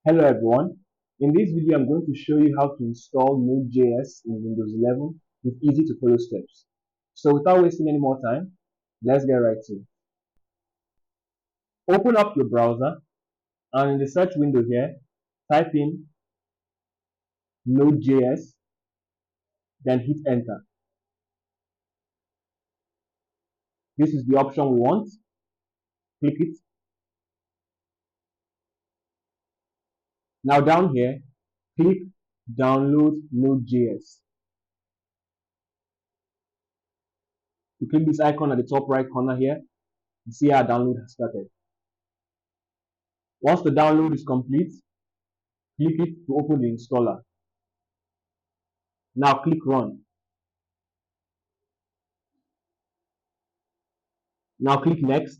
Hello everyone. In this video, I'm going to show you how to install Node.js in Windows 11 with easy to follow steps. So without wasting any more time, let's get right to it. Open up your browser and in the search window here, type in Node.js, then hit enter. This is the option we want. Click it. Now down here, click download Node.js. You click this icon at the top right corner here. You see our download has started. Once the download is complete, click it to open the installer. Now click run. Now click next.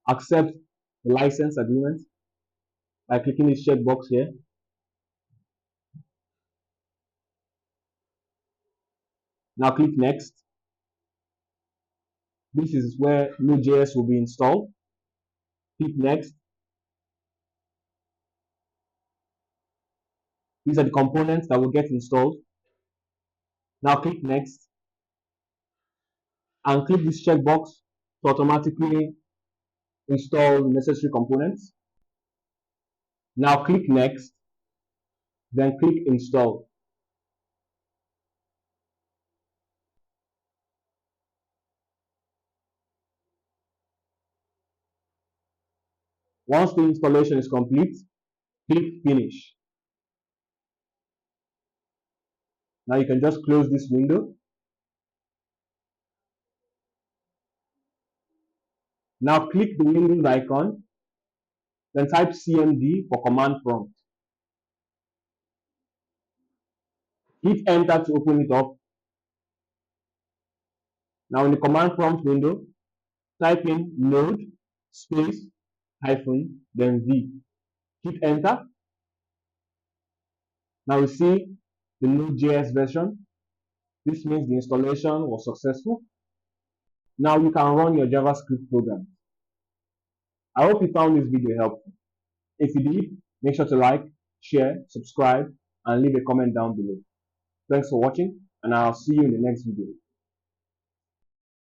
Accept the license agreement by clicking this checkbox here. Now click next. This is where Node.js will be installed. Click next. These are the components that will get installed. Now click next and click this checkbox to automatically install the necessary components. Now click next, then click install. Once the installation is complete, click finish. Now you can just close this window. Now click the Windows icon, then type CMD for command prompt. Hit enter to open it up. Now in the command prompt window, type in node space hyphen then v. Hit enter. Now you see the Node.js version. This means the installation was successful. Now you can run your JavaScript program. I hope you found this video helpful. If you did, make sure to like, share, subscribe, and leave a comment down below. Thanks for watching, and I'll see you in the next video.